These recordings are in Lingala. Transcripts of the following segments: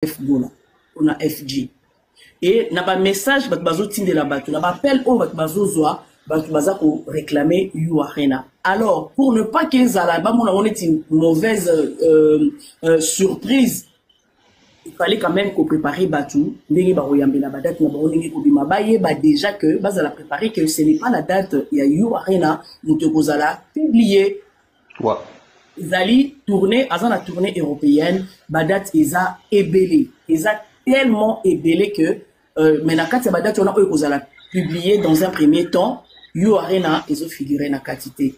FGO, on a FG. Et n'a pas message, bazo tinde la bateau, n'a pas appel au bazo zoa, bazo pour réclamer You Arena. Alors, pour ne pas qu'ils aient on est une mauvaise surprise, il fallait quand même qu'on prépare Batou, déjà que base la préparer que ce n'est pas la date, il y a You Arena, nous te posala publié. Ouais. Zali tournée, avant la tournée européenne, Badat Eza ébélé. Eza tellement ébélé que maintenant quand c'est Badat on a publié dans un premier temps, You Arena ils ont figuré na quantité.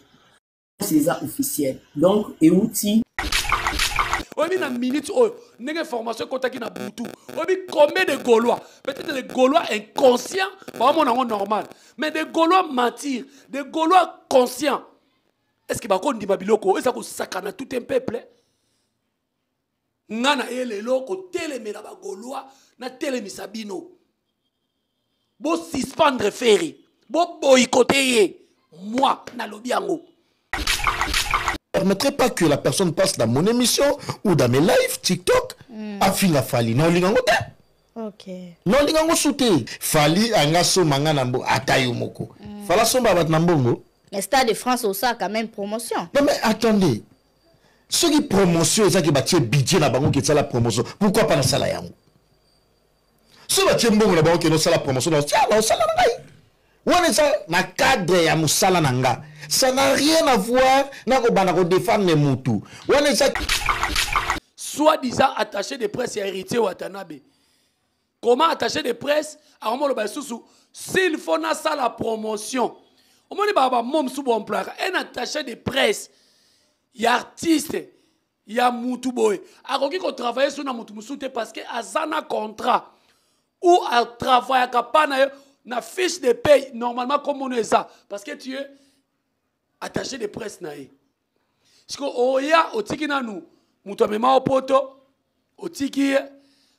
C'est ça officiel. Donc et outil. Oui, na minute oh, n'est formation contacté na Boutou. Oui, combien de Gaulois? Peut-être des Gaulois inconscients, vraiment normal. Mais des Gaulois mentir, des Gaulois conscients. Est-ce que bako ndi babiloko eza ko sakana tout un peuple? Ngana elelo ko telemela ba Gaulois na telemisa bino. Bo suspendre ferry, bo boycotter moi na lobiango. Ne permettrait pas que la personne passe dans mon émission ou dans mes lives TikTok à finga fali non lingango te. OK. Non lingango souté. Fali anga so manga nambo atayo moko. Fala somba bat nambongo. Mais Stade de France aussi a quand même promotion. Non mais attendez. Ceux qui promotion, c'est qui bâtit budget na bango qui est la promotion. Pourquoi pas dans sala yango? Ceux bâtit mbongo na bango qui est dans la promotion, dans sala ngai. On est ça na cadre ya musala nanga. Ça n'a rien à voir avec le défendre les moutou. On est ça. Soi-disant attaché de presse et héritier Watanabe. Comment attaché de presse à un moment s'il faut na ça la promotion. Au moment où un attaché de presse, il y a artiste, il y a Moutou Boy. Alors qu'il travaille sur na Moutou Moussouté parce que azana contrat ou à travailler à na fiche de paye normalement comme on est ça parce que tu es attaché de presse nae. Parce que oya otiki na nous, Moutou amema opoto, otiki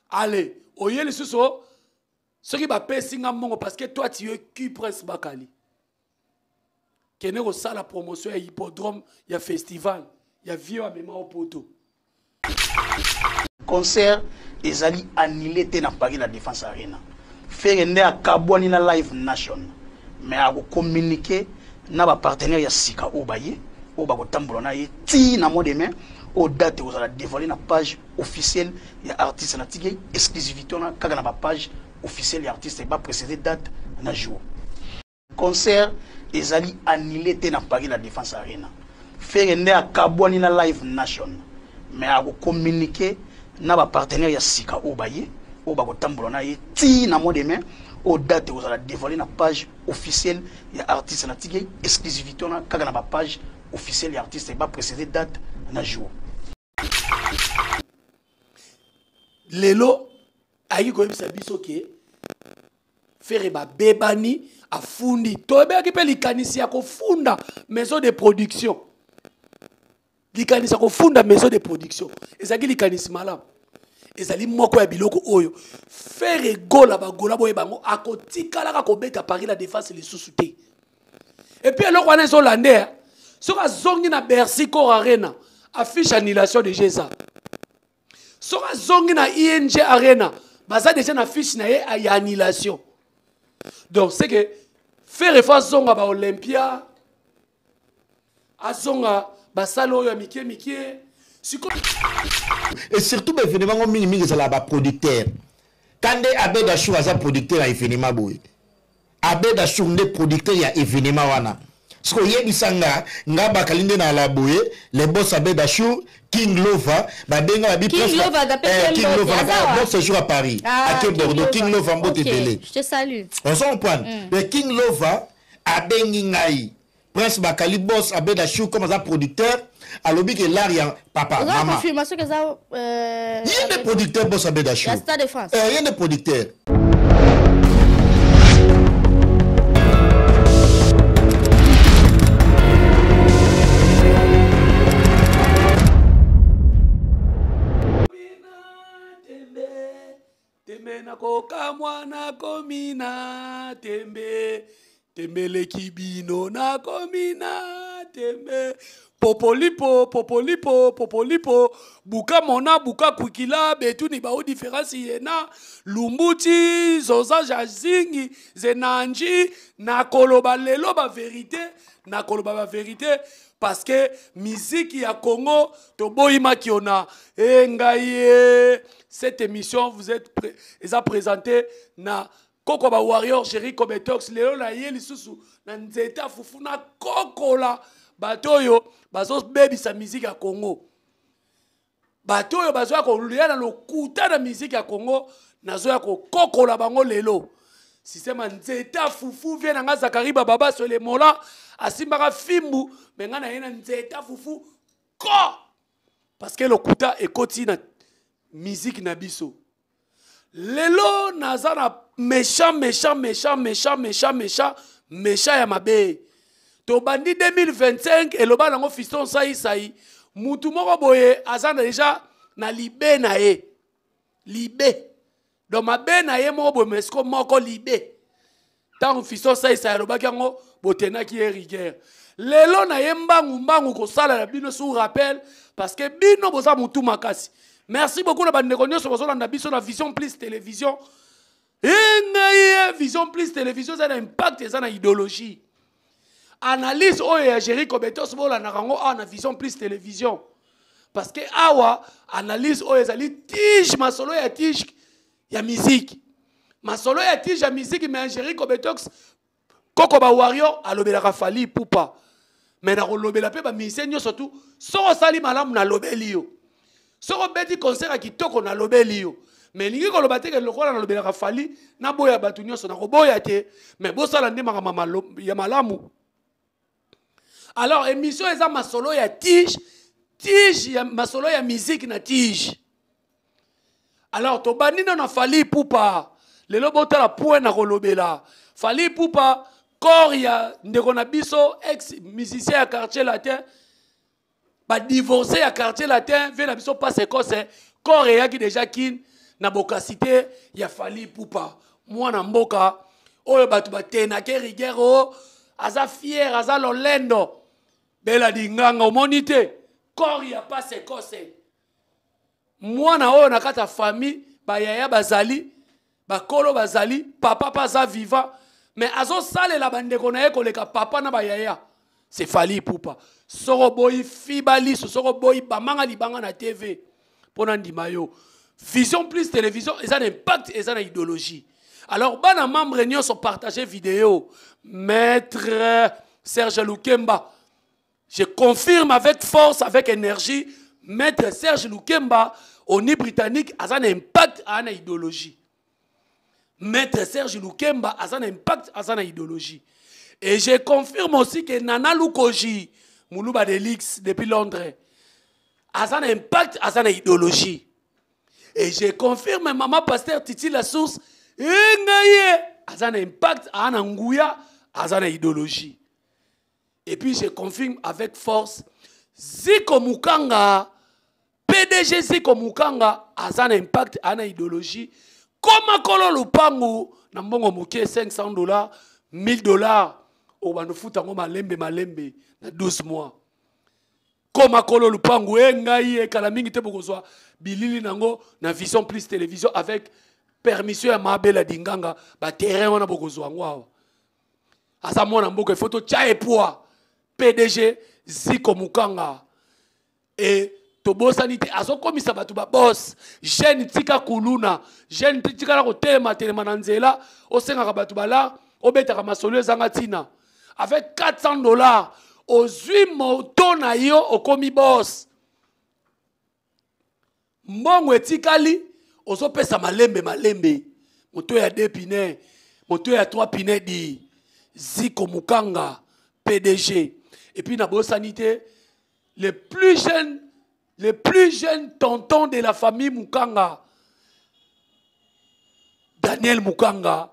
allez, oye le sous ce qui va payer singa mongo parce que toi tu es qui presse bakali. Kene ko ça la promotion ya hippodrome, ya festival, ya vieux amema opoto. Concert ezali annulé te na Paris la Défense Arena. Faire ne akabwani na live nation. Mais a communiquer na ba partenaire ya sika obaye, oba ko tambola na ye ti na mois de mai au date aux la dévoiler na page officielle ya artiste na tigé exclusivité na kaka na ba page officielle ya artiste et ba précédé date na jour. Concert ezali annulé te na Paris la Défense Arena. Faire ne akabwani na live nation. Mais a communiquer na ba partenaire ya sika obaye, oba ko tambola na ye ti na mois de mai au date aux la dévoiler na page officielle ya artiste na tigé exclusivité na kaka na ba page officielle ya artiste et ba précédé date na jour. Lelo ayi ko bisa biso ke faire ba bebani afundi to be ki pe likanisi ya ko funda maison de production likanisi ya ko funda maison de production ezaki likanisi malam ezali moko ya biloko oyo faire gola ba gola boye bango akotikala ka ko beta Paris la Défense les sous-souté et puis eloko wana so lander soka zongi na Bercy Cor Arena affiche annulation de Gesa soka zongi na ING Arena baza déjà na fiche na ye ya annulation. Donc c'est que faire efface zonga ba Olympia azonga basalo ya mikie et surtout ben événement mingi c'est là ba producteur. Kande Abeda Chou aza producteur ya événement boy. Abeda Chou ndé producteur ya événement wana. Parce que yebisanga ngaba kalinde na la boye les boss Abeda Chou King Lova ba benga ba bi King Lova King Lova bon séjour à Paris à Quai Bordeaux King Lova mbote télé. Je te salue. On s'en point. Mais King Lova a bengi ngai Prince Bakali boss Abeda Chou comme ça producteur à l'objet que l'aria papa maman. Confirmation que ça il y a des producteurs boss Abeda Chou. La Stade de France. Il y a des producteurs. Tembe na koka mwana komina tembe tembele kibino na komina t'aimer. Popolipo, popolipo, popolipo, buka mona, buka kwikila, betu ni bao différence yena, lumbuti, zoza jazingi, zenanji, na koloba lelo ba vérité, na koloba ba vérité, parce que musique ya Congo, toboima ki ona, ngaye, cette émission vous êtes présentée na Koko ba Warrior, Jerry Kobetox, lelo na ye lisusu, na nzeta fufuna Koko la, batoyo bazo baby sa musique ya Congo batoyo bazo ko luya na lokuta na musique ya Congo nazo ya ko kokola bango lelo système nzeta fufu vient na Zakari baba sur les mola asimbaka fimbu menga na yena nzeta fufu ko parce que lokuta ekoti na musique na biso lelo naza na méchant ya mabe to bandi 2025 eloba nango fiston sai mutu moko boye azana déjà na libe na ye libe do mabe na ye moko boye mesko moko libe tant fiston sai eloba kango botenaki ye rigueur lelo na ye mbangu ko sala na bino sous rappel parce que bino boza mutu makasi merci beaucoup na bandeko nyonso bozolanda biso na Vision Plus télévision Vision Plus télévision ça a un impact ça na idéologie analyse oyo Jerry Kobetos bola na rango na Vision Plus télévision parce que awa analyse oyo ezali tige masolo ya tige ya musique masolo ya tige ya musique mais Jerry Kobetos Koko ba Warrior alobela Fally Ipupa mais na kolobela pe ba musicien surtout soko sali malamu na lobeli yo soko beti concert a kitoko na lobeli yo mais lingi koloba te ke lokola na lobela Fally na boya batu nyonso na ko boya te mais bosala nde makama ya malamu. Alors, émission est ma solo ya tige ya ma solo ya musique na tige. Alors, to banina na Fally Ipupa, le lobota la point na kolobela. Fally Ipupa, corps ya ndeko na biso ex musicien ya quartier latin, ba divorcé ya quartier latin, vient na biso passe cause corps ya ki déjà kin na bokasité ya Fally Ipupa. Mwana mboka oyo batu batena ke rigero aza fier aza lolendo. Bela dinganga omonite kori ya passe kose mwana oyo nakata famille bayaya bazali bakolo bazali papa paza vivant mais azo sale la bandeko na ye koleka papa na bayaya c'est Fally Ipupa soko boy fibali soko boy bamanga libanga na TV pona ndima yo Vision Plus télévision et ça impact et ça idéologie alors bana membre réunion sont partagé vidéo maître Serge Lukemba. Je confirme avec force, avec énergie, maître Serge Lukemba, au nid britannique, a un impact à une idéologie. Maître Serge Lukemba a un impact à une idéologie. Et je confirme aussi que Nana Lukoji, Moulouba Delix, depuis Londres, a un impact à une idéologie. Et je confirme Maman Pasteur Titi La Source, a un impact à un Angouya, à une idéologie. Et puis je confirme avec force, Ziko Mukanga, PDG Ziko Mukanga, a un impact à une idéologie. Comme Kolo Lupangu, Nambongo Mouké $500, $1000, au Banoufutango Malembe, na 12 mois. Comme Kolo Lupangu, Ngaïe, Kalamingi Tebokozwa, Bilili Nango, na Vision Plus télévision avec permission à Mabela Dinganga, ba terrain on a Bokozwa. Asa mwana mboka photo tchae poa. PDG Ziko Mukanga et Tobo Sanité azo komisa batu ba boss jeune tika kuluna jeune tika la kotema telema nanzela osenga batu bala obeta ka masolo ezanga tina avec $400 ozwi moto na yo okomi boss mbongo etikali ozopesa malembe moto ya 2 pine moto ya 3 pine di Ziko Mukanga PDG. Et puis, dans la sanité, les plus jeunes tontons de la famille Mukanga, Daniel Mukanga,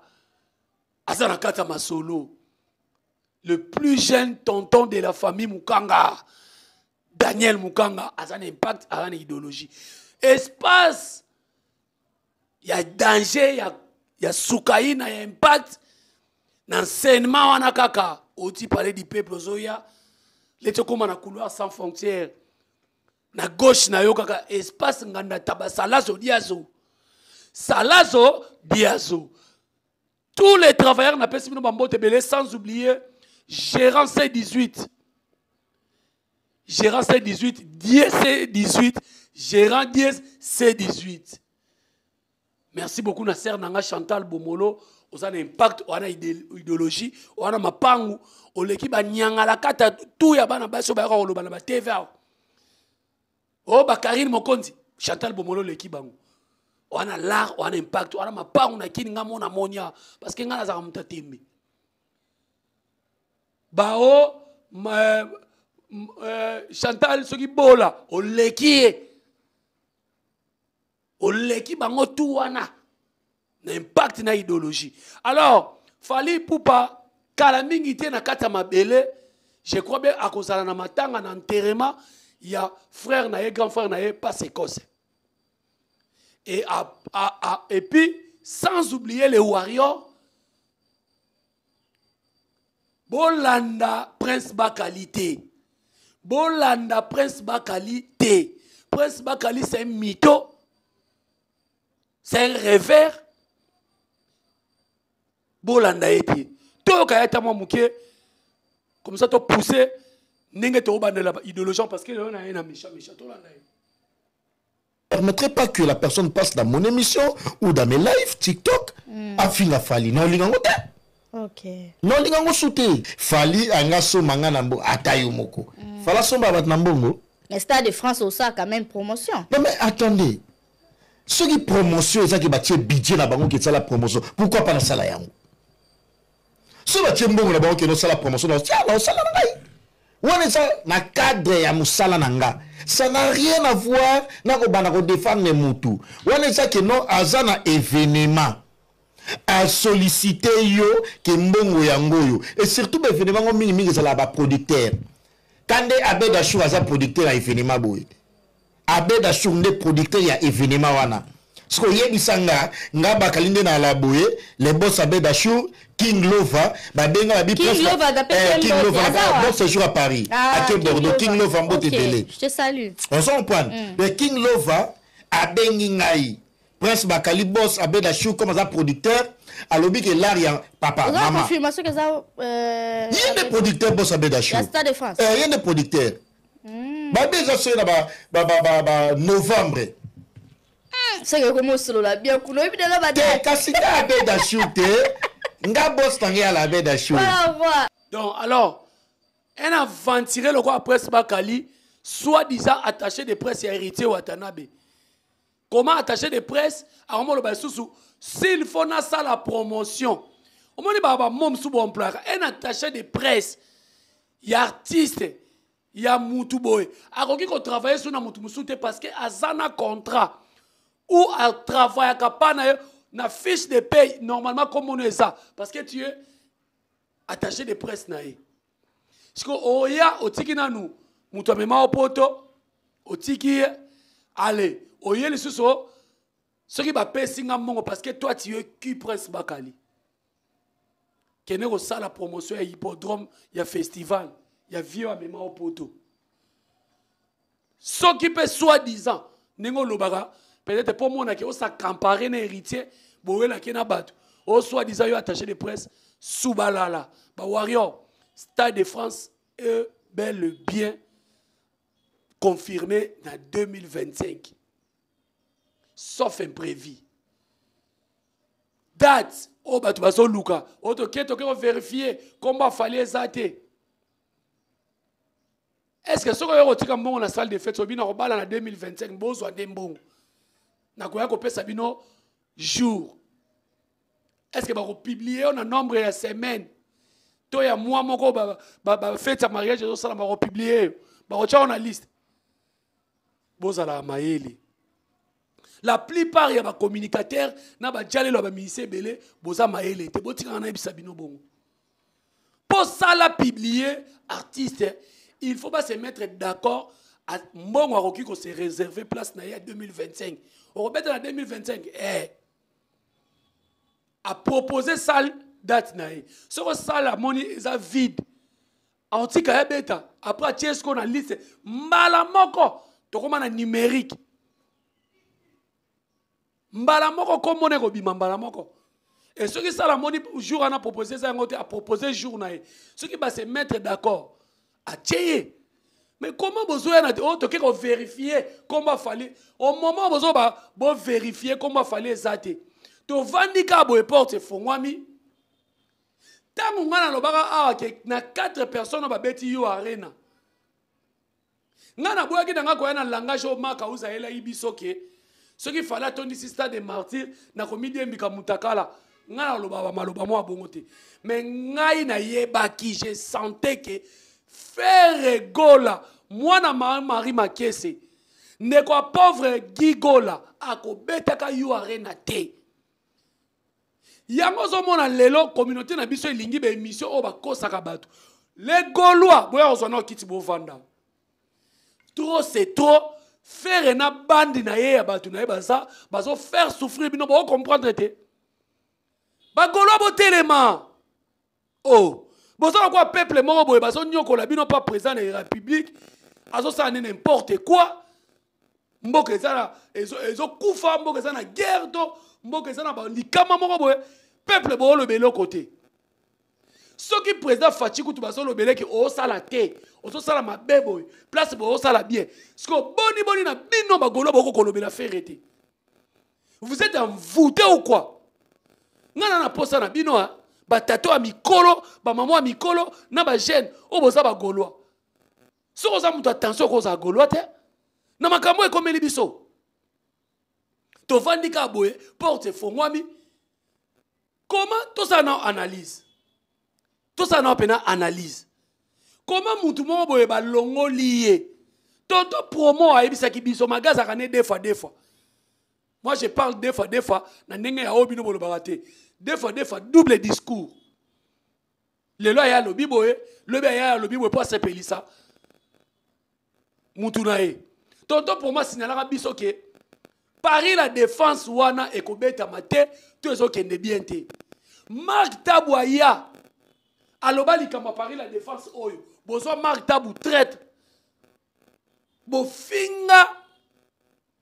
Azanakata Masolo, le plus jeune tonton de la famille Mukanga, Daniel Mukanga, a un impact, a une idéologie. Espace, il y a danger, il y a soukaïna, il y a impact, dans l'enseignement, on a kaka, on dit parler du peuple, Zoya. leti koma na couloir sans frontières na gauche na yo kaka espace nganda taba salazo diazo tous les travailleurs na pesi bino bambote belé sans oublier gérant C18 diez C18 gérant diez C18. Merci beaucoup na sœur nanga Chantal Bomolo oza na impact wana idéologie wana mapangu oleki banyanga la kata tout ya bana baso ba ko loba na ba TV o ba Karine Mokonzi Chantal Bomolo leki bango wana l'art wana impact wana mapangu na kini nga mona monia parce que nga na za muta tembe bao Chantal soki bola oleki bango tout wana na impact na idéologie. Alors Fally Ipupa kala mingi te na kata mabele je crois bien akozala na matanga na enterrement ya frère na ye grand frère na ye pas écosse et puis sans oublier les warriors bolanda Prince Bakali Prince Bakali c'est un mytho, c'est un rêveur. Bolanda eti to ka eta mo muke comme ça to pousser nenge to bandela idéologie parce que on a un méchant to landa. Permettrait pas que la personne passe dans mon émission ou dans mes lives TikTok afinga Fally non lingango te. OK. Non lingango souté Fally anga so manga nambo atayo moko. Fala somba bat nambongo. Mais Stade de France au ça quand même promotion. Non mais attendez. Ce qui promotion ça qui batie budget na bango qui ça la promotion. Pourquoi pas na sala yango? Ce batie mbongo na bango qui no sala promotion na tiens na sala ngai. Wana ça na cadre ya musala nanga. Ça n'a rien à voir na ko bana ko défendre les mutu. Wana ça que non azana événement. A solliciter yo ke mbongo yango yo et surtout ba événement ngo mingi ça la ba producteur. Kande Abeda Chou aza producteur ya événement boy. Abeda Chou nde producteur ya événement wana. Parce que yebisanga nga bakalinde na la boye les boss Abeda Chou King Lova ba benga ba bi King Lova d'après King Lova bon séjour à Paris à Quai Bordeaux King Lova mbote télé. Je te salue. On s'en point. Le King Lova a bengi ngai Prince Bakali boss Abeda Chou comme un producteur à l'objet que l'arrière papa Vous avez maman. confirmation que ça Il y a des producteurs boss Abeda Chou. La Stade de France. Il y a des producteurs. Ba déjà c'est là novembre. C'est que comment solo la bien kuno bi de la ba. Te kasika Abeda Chou te nga boss tangi à la Abeda Chou. Voilà. Donc alors un aventuré le quoi Prince Bakali soi-disant attaché de presse et héritier Watanabe. Comment attacher des presse à un moment s'il faut na ça la promotion au moment baba mom sous bon emploi un attaché de presse y artiste y a mutu boy a ko travailler sur na mutu musute parce que azana contrat ou à travailler kapana na fiche de paye normalement comme on est ça parce que tu es attaché de presse nae parce que oya otiki na nous mutu amema opoto otiki allez oye le sous ce qui va passer parce que toi tu es qui Prince Bakali qui est ça la promotion à hippodrome il y a festival il y a vieux à mémoire au poteau ce qui peut soi-disant nengo lobara peut-être pour moi que ça comparer un héritier boela qui na batu au soi-disant yo attaché de presse sous balala ba warrior Stade de France est bel et bien confirmé en 2025. Sauf imprévu. Date, oh bah tu vas sur Luca, oh tu vas vérifier comment fallait ça. Est-ce que ce que tu as dans la salle de fête, tu as en 2025, bon soit des bons. Na quoi qu'on peut sabino jour. Est-ce que va publier on a nombre de semaines. Toi ya moi mon go ba fête mariage je ça va publier. Ba on a liste. Bozala maeli. La plupart ya ba communicateurs na ba jale lo ba ministère belé boza maele te botika na ebisa bino bongo. Pour ça la publier artiste, il faut pas se mettre d'accord à mbongo akoki ko se réserver place na ya 2025. On remet en 2025 à proposer ça date na. Ce que ça la money est vide. Antika ya beta après atie ce qu'on a liste mbala moko tokoma na numérique mbala moko komone kobima mbala moko et ceux qui ça moni jour on a proposé ça a proposé jour na ceux qui va se mettre d'accord atie mais comment besoin na oh toke ko vérifier comment fallait au moment besoin ba bon vérifier comment fallait zate to vandika bo porte fongwami tango ngana lobaka awa ke na 4 personnes ba beti yo arena ngana boyaki nanga ko na langage o maka uzaela ibiso ke ce qui fallait tondi stade de martyr na komidi mbika mutakala ngana lobaba maloba mo abongote mais ngai na yebaki je sentais que faire gola mwana Marie Makese ndeko pauvre gigola akobetaka yo arena te yango zo mona lelo communauté na biso elingi be émission o ba kosaka bato les Gaulois boya ozona kiti bo vanda trop c'est trop faire na bandi na ye ya bato na ye bazo faire souffrir bino bo comprendre te ba Gaulois bo telema oh bozo quoi peuple moko boye bazo nyokola bino pas président de la République azo ça n'importe quoi mboka ezana ezo kufa mboka ezana guerre to mboka ezana ba likama moko boye peuple bo le belo côté ce qui président Fachikou tu bazo le belé ki o sala te o so sala mabe boye place bo o sala bien ce que boni na bino ba Gaulois boko kolobela ferete vous êtes envoûté ou quoi ngana na posa na bino ha ba tato a mikolo ba maman a mikolo na ba jeune o boza ba Gaulois soko za mutu attention ko za Gaulois te na makambo ekomeli biso to vandika boye porte fongwami comment tout ça na analyse tout ça na pena analyse comment mutu mo boye ba longolié tonto promo a ebisa ki biso magaza kané des fois moi je parle des fois na ndenge ya obino bolo barate des fois double discours le loi ya lobi boye lobi ya lobi boye pour s'appeler ça mutunae tonto pour moi signalera biso ke Paris la défense wana ekobeta mate to ezokende bien te Marc Tabouaya aloba likamba Paris la défense oyo bozo Marc Tabou traite bofinga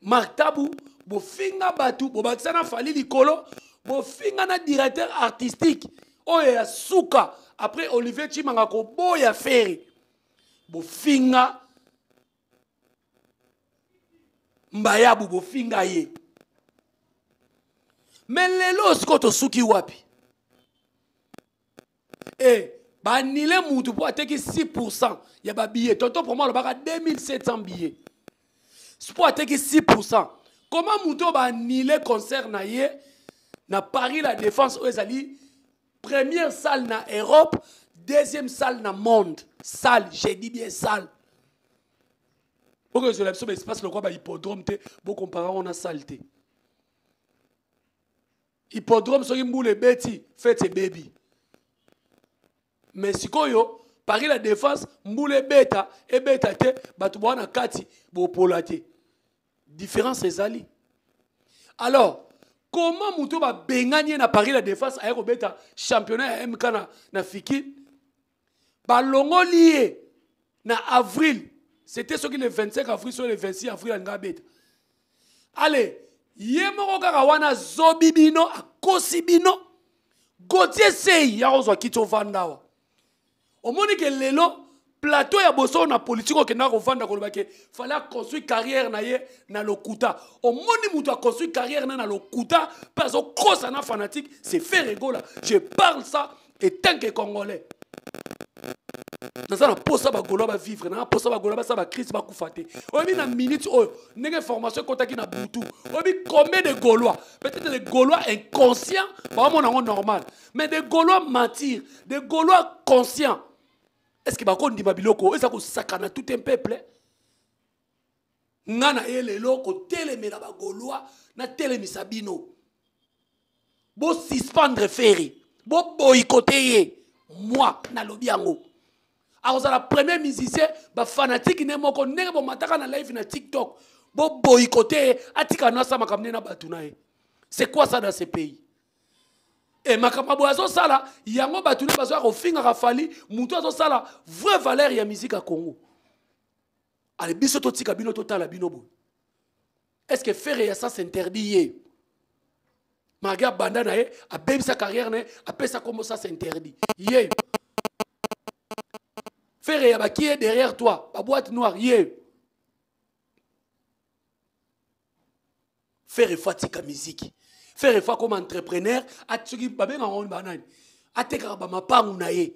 Marc Tabou bofinga batu bobakisana fali likolo bofinga na directeur artistique oyo ya suka après Olivier Chimanga ko boya feri bofinga Mbayabu bofinga ye mais lelo skoto suki wapi banile mutu po ateki 6% ya ba billet tonton pour moi le baka 2700 billets pour ateki 6% comment mutu banile concert na ye na Paris la défense aux ali première salle na Europe deuxième salle na monde salle j'ai dit bien salle. Pourquoi je l'ai dit, espace le quoi ba hippodrome te, bon comparé on a saleté. Hippodrome so mboule beti, faites baby. Mais si koyo, Paris la défense, mboule beta et beta te, batu bwana kati bo polate. Différence ezali. Alors, comment muto ba benganye na Paris la défense ayeko beta championnat MK na fiki? Ba longo lié na avril. C'était ce qui le 25 avril sur le 26 avril en Gabet. Allez, yemoko kaka wana zobibino akosibino Gauthier Sey ya ozwa kito vandawa. Omoni ke lelo plateau ya boso na politique okenda ko vanda ko lobake fallait construire carrière na ye na lokuta. Omoni mutu a construire carrière na lokuta parce que cross na fanatique c'est faire rigola. Je parle ça et tant que congolais. Dans posa ba Gaulois ba vivre na posa ba Gaulois ba sa ba crise ba kufate obi na minute oyo nenge formation kotaki na butu obi combien de Gaulois peut-être des Gaulois inconscients ba mon normal mais des Gaulois mentir des Gaulois conscients est-ce que ba ko ndima biloko est-ce que sakana tout un peuple ngana ele loko telemela ba Gaulois na telemisa bino bo suspendre ferry bo boycotter moi na lobiango. Alors la première musicien ba fanatique ne moko ndenge bo mataka na live na TikTok bo boycotter atika na sama kamne na batunae. C'est quoi ça dans ce pays? et makamabo azo sala yango batuna bazo ko finga ka fali mutu azo sala vraie valeur ya musique à Congo. Ale biso to tika bino total bino bo. Est-ce que faire ya ça s'interdit? Maga banda na ye a baby sa carrière na a pesa comme ça s'interdit. Yé. Faire ya ba qui est derrière toi, ba boîte noire yé. Faire fatika musique. Faire comme entrepreneur, a tsugi babenga on banane. A teka ba mapangu na ye.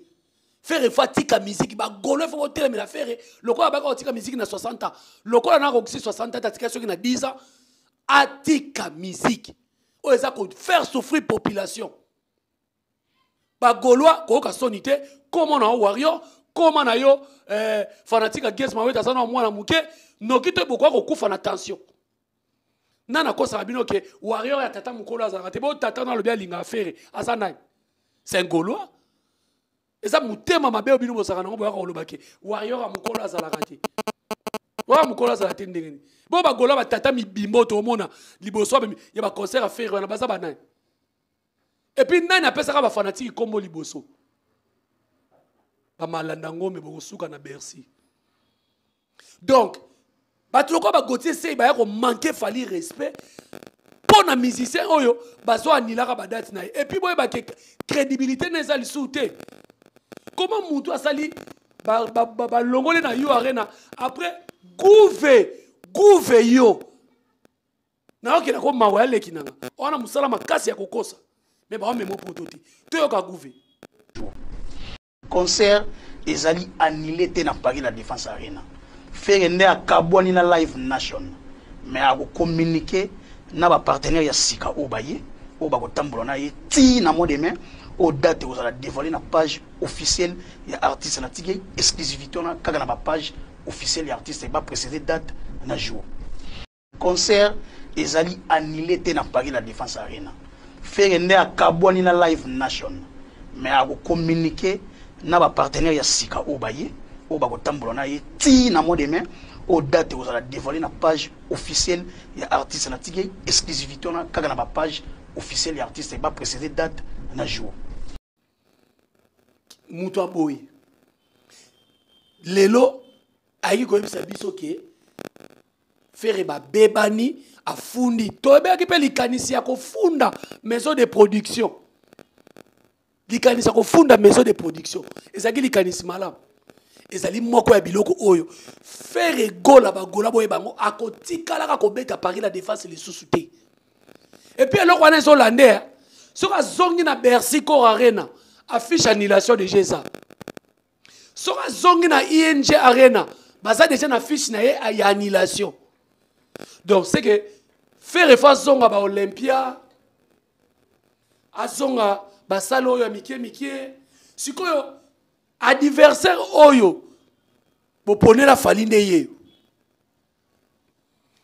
Faire fatika musique ba golo faut tele mais la faire lokola ba ko tika musique na 60 ans. Lokola na ko 60 ans tika soki na 10 ans. Atika musique. O eza ko faire souffrir population. Ba goloa ko ka sonité comment na warrior, comment na yo fanatique against maweta sana mwana muke, nokite bokwa ko kufa na tension. Nana ko sabino ke warrior ya tata mukolo azaka te bo tata na lobia linga affaire azana c'est un gaulois eza mutema mabe obino bosaka nango boya ko lobake warrior ya mukolo azalaka te wa mukolo azalaka te ndengeni bo ba gaulois ba tata mibimbo to mona liboso ya ba concert affaire na baza banai et puis nani apesaka ba fanatique kombo liboso ba malanda ngombe bosuka na Bercy donc batuloko ba gotier sei ba ko manquer fali respect pour na musicien oyo bazo anilaka ba date na et puis boye ba crédibilité neza li souté comment mutu asali ba longole na yo arena après gouve yo na okela ko mawa leki nanga ona musala makasi ya kokosa mais ba memo prototi to yo ka gouve concert ezali annulé te na Paris la Défense Arena. Faire nde akabwani na Live Nation mais a communiquer na ba partenaire ya sika obaye oba ko tambola na ye ti na mo demain au date vous allez dévoiler na page officielle ya artiste na tigé exclusivité na kaka na ba page officielle ya artiste ba précéder date na jour concert ezali annulé te na Paris la Défense Arena. Faire nde akabwani na Live Nation mais a communiquer na ba partenaire ya sika obaye oba ko tambola na ye ti na mo demain au date vous allez dévoiler na page officielle ya artiste na tigé exclusivité na kaka na ba page officielle ya artiste ba précéder date na jour mutu aboy lelo ayi ko yebisa biso ke faire ba bebani afundi to ebeki pe likanisi ya kofunda maison de production likanisi ya kofunda maison de production ezaki likanisi malamu ezali moko ya biloko oyo faire gola ba gola boye bango akotikala ka kobeta Paris la Défense les sous-souté et puis eloko wana ezolande soka zongi na Bercy Cor Arena affiche annulation de Géza soka zongi na ING Arena baza déjà na fiche na ye ya annulation donc c'est que faire face zonga ba Olympia azonga basalo oyo mikie sikoyo adversaire oyo bopone la falinde ye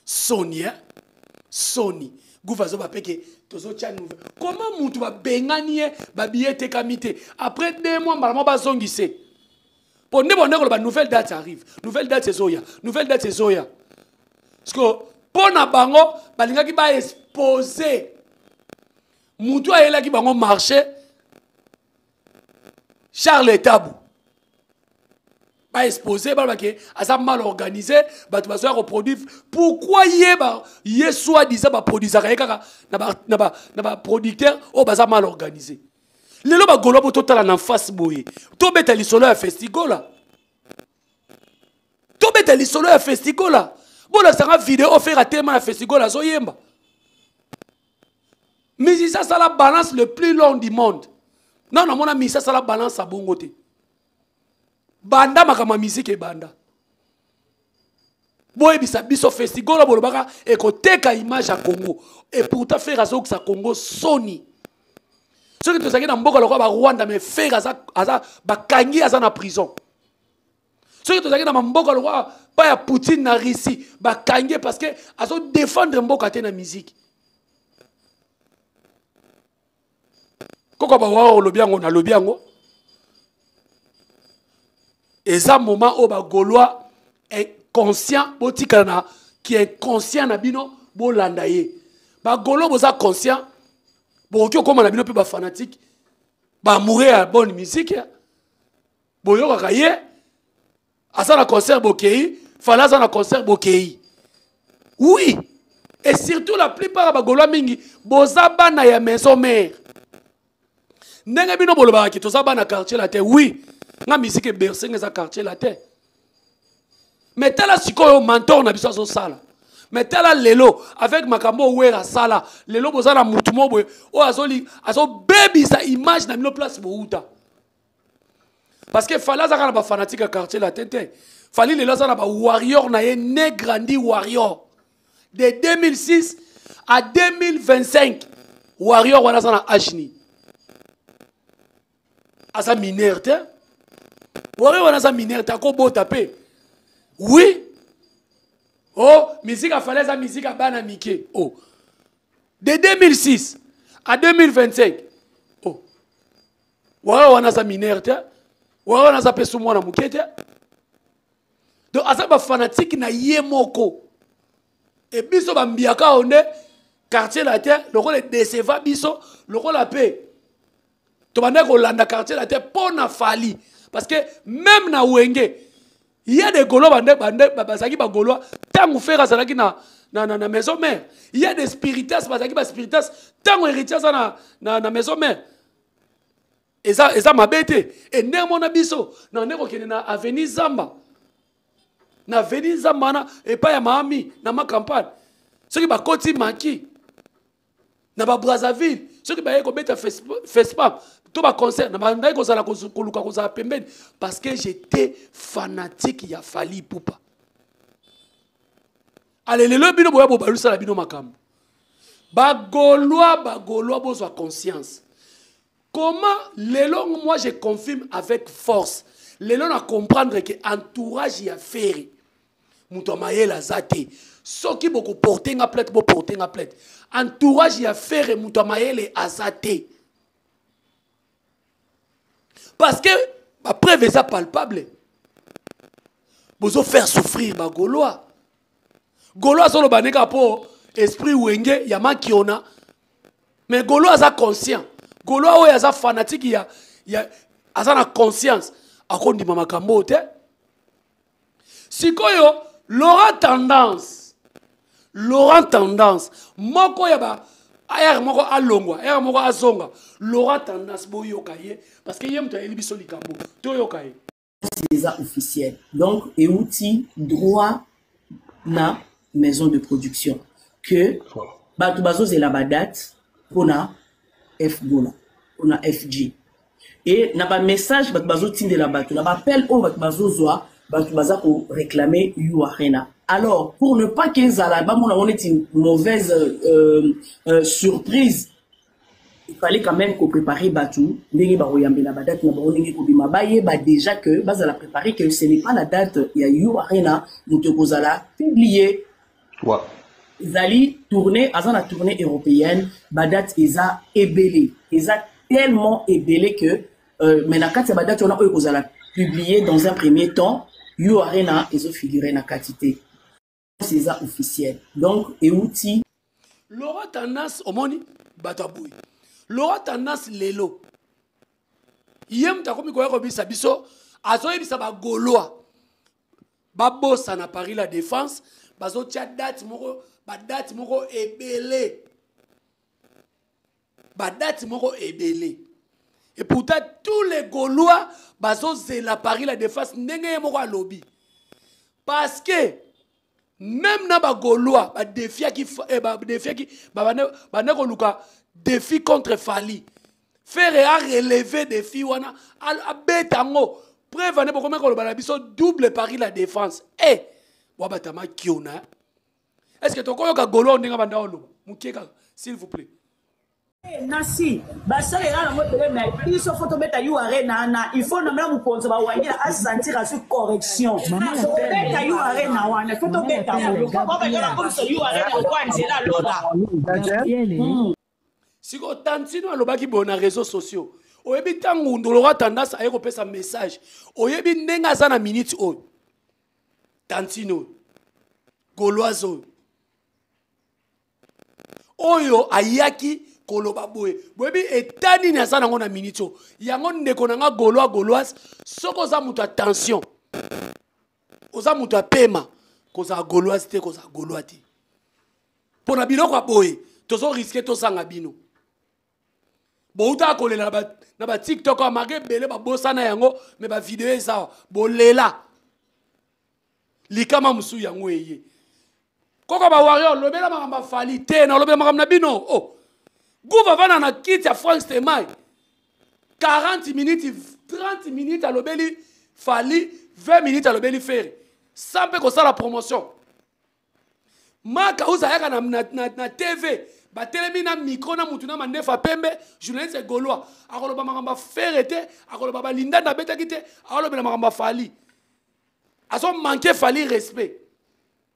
Sony gouvazo ba peke tozo tia nouvelle comment mutu ba bengani ba billet kamite après 2 mois malama ba zongise ponde ko ba nouvelle date arrive nouvelle date ezoya parce que pona bango balingaki ba exposer mutu ayela ki bango marché Charles Tabou pas exposé parce que ça mal organisé bah tu vas reproduire pourquoi yé soit disant bah produire na ba producteur oh bah ça mal organisé les lois bah golo pour total en face boye to beta li solo ya festival là bon là ça vidéo faire tellement à festival là zo yemba mais ça la balance le plus long du monde non mon ami ça la balance à bon côté banda makama musique banda boye bisa biso festival bolobaka ekoteka image à Congo et pourtant faire azo ça Congo Sony ce que tu sais na mboka lokwa ba Rwanda mais faire aza bakangi aza na prison ce que tu sais na mboka lokwa pas ya Poutine na Russie bakangi parce que azo défendre mboka te na musique koko ba wa lobiango na lobiango et ça moment où ba Gaulois est conscient botikana qui est conscient na bino bo landaye ba Gaulois boza conscient bokoki okóma na bino mpe bafanatike baamoure ya bonne musique boyokaka ye aza na concert bokei fala aza na concert bokei oui et surtout la plupart ya bagolwa mingi boza bana ya maison mère ndenge bino bolobaka toza bana quartier la terre oui nga musique ebersenge eza quartier la terre mais tala sikoyo mentor na biso azosala mais tala lelo avec makambo owera sala lelo boza na mutu mo boye oyo azobebisa image na bino place bouta parce que fali azaka na bafanatique ya quartier la tete fali lelo aza na bawarrior na ye ne grandi warrior de 2006 à 2025 warrior wana aza na ashni aza mineur te warrior wana aza mineur te akobota mpe oui oh musique a fallu ça musique à bana mike oh de 2006 à 2025 oh warrior wana aza mineur te warrior wana aza mpe so mwana moke te donc aza bafanatique na ye moko et biso bambiaka onde quartier la terre lokola déceva biso lokola mpe tobanda kolanda quartier la terre mpo na fali parce que même na wenge il y a des gaulois bazaki ba gaulois tango frère azalaki na maison mère il y a des spiritas bazaki ba spiritas tango héritier na maison mère eza mabete et ndemo na biso na ndeko kene na avenue Zamba na avenue Zamba na epa ya Miami na ma campagne ceux qui ba koti maki na ba Brazzaville ceux qui ba yeko beta FESPA tout ba concert na bandai ko sala koluka ko za pembeni parce que j'étais fanatique ya Fally Ipupa allez lelo bino boya bo balusa la bino makambo bagolois bozwa conscience comment lelo moi je confirme avec force lelo na comprendre que entourage ya faire muto mayela zate soki boko porter nga plainte bo porter nga plainte entourage ya faire muto mayele azate parce que la preuve est palpable. Vous faire souffrir ma Gaulois. Gaulois sont le banega pour esprit wenge yama kiona. Mais Gaulois a conscient. Gaulois est a fanatique il y a na conscience. A kondi mama kambote. Sikoyo Laurent Tendance. Moko yaba ayer moko alongwa ayer moko azonga Laurent Tendance boyoka ye parce que yem to elibiso likambo to yoka ye c'est ça officiel donc et outil droit na maison de production que batu bazo zela ba date pona F-Gola pona FG et na ba message batu bazo tindela batu na ba appel o batu bazo zwa batu baza ko réclamer You Arena. Alors, pour ne pas qu'ils aient on est une mauvaise surprise, il fallait quand même qu'on prépare Batou, déjà que base à la préparer que ce n'est pas la date, il y a You Arena, nous te posala publié. Ils allaient tourner, avant la tournée européenne, date ils a ébélé, ils a tellement ébélé que maintenant quand cette date on a publié dans un premier temps, You Arena ils ont figuré dans la quantité. C'est ça officiel. Donc, et outil. Laurent Tendance, omoni, bataboui. Laurent Tendance, lelo. Yem ta komi koya kobisa biso, azo yebisa ba Gaulois. Babosa na Paris la défense, bazo tia date moko ebele. Ba date moko ebele. Et pourtant, tous les Gaulois, bazo zela Paris la défense, ndenge moko a lobby. Parce que, même na ba Gaulois ba défi contre Fally faire a relever défi wana a betango preuve ne boko meko ba biso double Paris la défense eh wa batama kiona est-ce que toko yoka Gaulois ndinga banda olo mukeka s'il vous plaît Nasi basalela na motele na biso photo beta You Arena na il faut na mla muponzo ba wanyela a sentir à sur correction beta You Arena wana photo beta mo ba ba yala comme ça You Arena wana c'est là loda siko tantino alobaki bona réseaux sociaux oyebi tangu ndolora tendance aye kopesa message oyebi ndenga za na minute o tantino Gaulois oyo ayaki koloba boye boyebi etani na sana ngona minito yango ndeko nanga gauloise soko za mutu attention oza mutu apema koza gauloise te koza gaulois te pona biloko boye tozo risquer to sanga bino bouta kolela na ba TikTok amage bele ba bosana yango me ba video eza bolela likama musu yango eye koko ba warrior lobela makamba fali te na lobela makamba na bino oh Gouva va na kiti ya France Temai 40 minutes 30 minutes à lobeli fali 20 minutes à lobeli faire sans pe ko la promotion maka uza yaka na TV ba telemi na micro na mutu na mandefa pembe journaliste gaulois akoloba makamba faire te akoloba ba linda na beta kite akolobela makamba fali aso manquer fali respect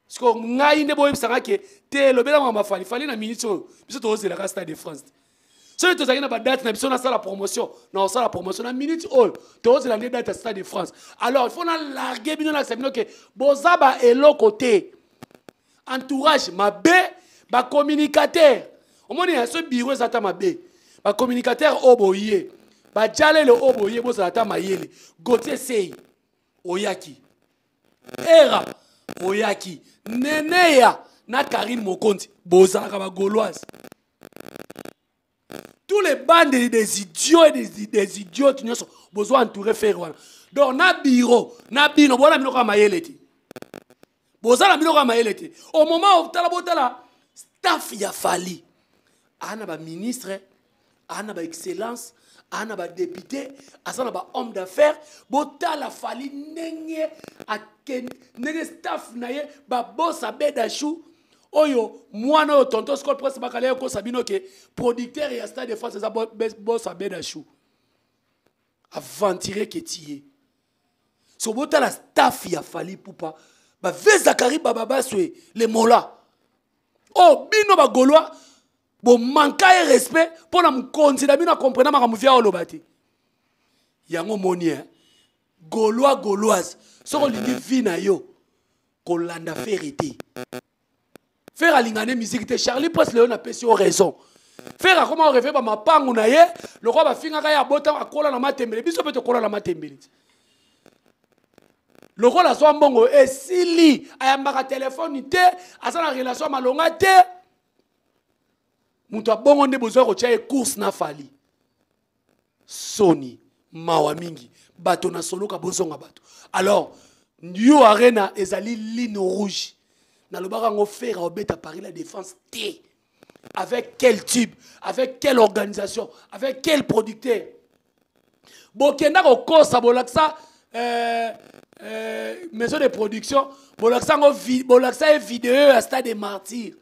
parce que ngai ne boye sanga ke te lobela makamba fali na minute biso to ozela ka Stade de France so to zaki na ba date na biso na la promotion na minute to ozela na date Stade de France alors il faut na larguer bino na sabino ke bozaba eloko te entourage mabe ba communicateur omoni ya so bureau ezata mabe ba communicateur oboye ba jalele oboye bozala ta mayele Gauthier Sey oyaki era oyaki neneya na Karine Mokonzi bozalaka ba gauloise tous les bandes des idiots et des idiotes nyonso bozo entourer faire wana donc na bureau na bino bona bino ka mayele ti bozala bino ka mayele ti au moment où tala botala staff ya fali ana ba ministre ana ba excellence ana ba député asana ba homme d'affaires botala fali nenge nenge staff na ye ba bossa bedachou oyo mwana o tonton Scott presse bakale ko sabino ke producteur ya Stade de France za bossa bedachou aventurer que tié so botala staff ya fali poupa ba Zakari baba baswe les mola oh bino ba gaulois bon manquer respect pour na mkonzi na bino comprendre maka via olobati yango moni gauloise soko lingi vina yo kolanda vérité faire alingane musique te Charlie Presse Léon a pesi au raison faire comment rêver ba mapangu na ye le roi ba finga ya bota akola na matembele biso peut kola na matembele le roi la so mbongo esili ayambaka téléphone te asana relation malonga te mutu abongo nde besoin ko tia course na fali soni mawa mingi bato na soloka bozonga bato alors New Arena ezali ligne rouge na lobaka ngo faire obeta Paris la défense T avec quel type avec quelle organisation avec quel producteur bokenda ko kosa bolaksa maison de production bolaksa ngo bolaksa vidéo à Stade des Martyrs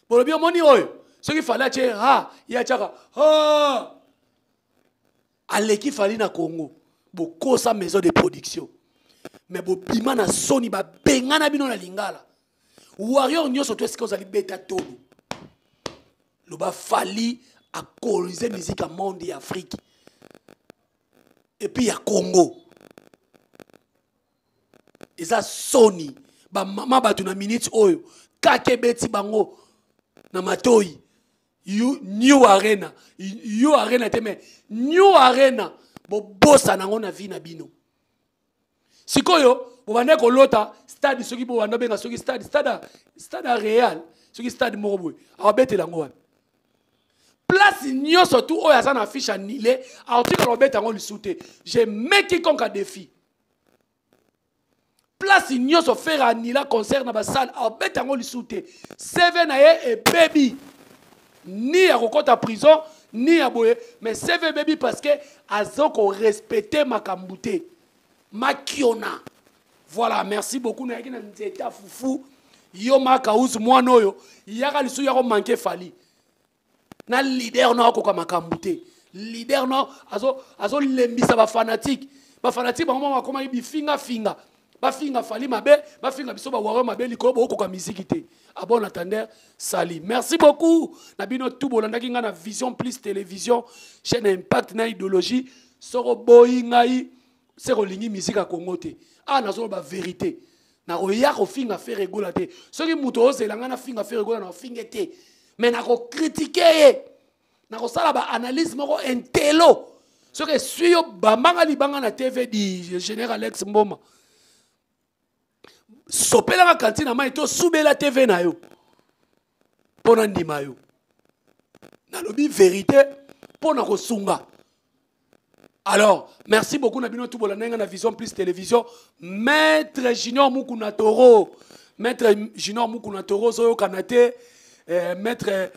bolobi moni oyo ce qu'il fallait dire ah ya chaka ah aleki fali na Congo boko sa maison de production mais bo bima na soni ba bengana bino na lingala warrior nyoso to est-ce que vous allez beta todo le ba fali à coloniser musique à monde et Afrique et puis ya Congo eza soni ba mama batu na minute oyo kakebeti bango na matoi New Arena teme New Arena bo bossa nango na vie na bino sikoyo bo bande ko lota stade soki bo bande benga soki stade Real soki stade Moroboy abete lango wana place nyoso tout oyo azana affiche annulé article robeta ngo lisute j'ai mis quiconque à défi place nyoso faire annulé concert na ba salle abeta ngo lisute CV na ye et baby ni à kokota prison ni à boye mais CV baby parce que azoko respecter makambute makiona voilà merci beaucoup na kina nzeta fufu yo makauzu mwana oyo yaka lisu yako manquer fali na leader na ko makambute leader na azo lembisa ba fanatique ba koma yibi finga ba finga fali mabe ba finga biso ba waro mabe liko bo ko ka musique te a bon attendeur sali merci beaucoup na bino tout bolanda kinga na Vision Plus télévision chaîne Impact na idéologie soro boyi ngai sero lingi musique a Congo te ah na zo ba vérité na roya ko finga faire rigola te soki muto ozelanga na finga faire rigola na finga te mais na ko critiquer nakosala ba analyse moko intello soki suyo bambanga libanga na TV di général Alex Mboma sopelanga kantine mai to subela TV na yo pona ndima yo nalobi vérité pona kosunga. Alors, merci beaucoup Nabino Toubola na Vision Plus Télévision. Maître Junior Mukuna Toro. Maître Junior Mukuna Toro, Zoyo Kanate. Maître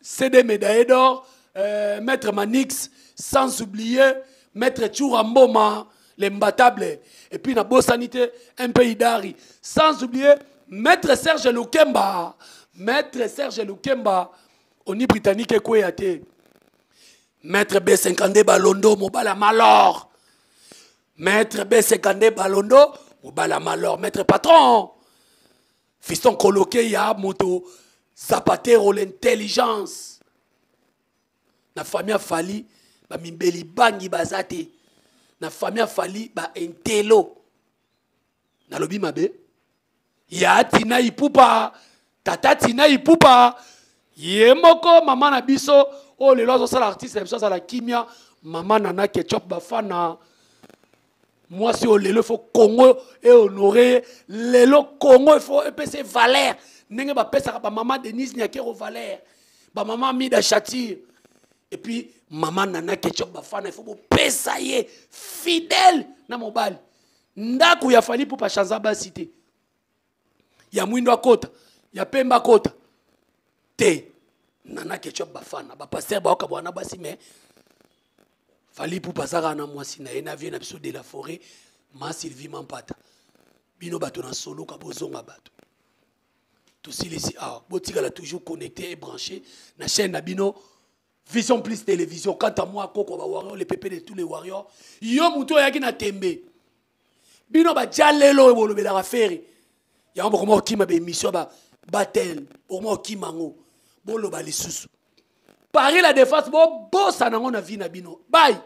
CD Médaille d'Or. Maître Manix. Sans oublier Maître Churamboma, l'imbattable. Et puis na Sanité, un pays d'Ari. Sans oublier Maître Serge Lukemba. Maître Serge Lukemba. Oni Britannique Kweyate. Maître B50 Balondo, Mobala Malor. Maître B50 Balondo, Mobala Malor. Maître Patron. Fiston coloqué, ya moto. Zapatero, l'intelligence. Na famille a fali, ba mimbeli bangi bazate. Na famille a fali, ba intello. Na lobi mabe. Ya tina ipupa. Tata tina ipupa. Yemoko, maman na biso. Oh, les lois sont l'artiste, les choses à la kimia. Maman nana ketchup bafana. Moi, si on le faut Congo et honorer. Le Congo, il faut épaiser valeur. N'est pas pesa ba maman Denise Nyakero valeur. Ba maman Mida Chatir. Et puis, maman nana ketchup bafana. Il faut pesa ye fidèle na mobile. Ndaku ya fali pour pas changer ba cité. Ya mwindo kota. Ya pemba kota. Te. Nana ketchup bafana ba pasteur ba okabwana basi mais fali pour passer na mwasi na ena vie na biso de la forêt ma Sylvie Mampata bino bato na solo ka bozonga bato tout si les botika la toujours connecté et branché na chaîne na bino Vision Plus Télévision. Quant à moi koko ba warrior les pépés de tous les warriors yo muto yaki na tembe bino ba jalelo e bolo be la faire ya mbo ko kima be émission ba battle pour moi kimango bolo bali susu Paris la défense bo bossa nango na vie na bino bye.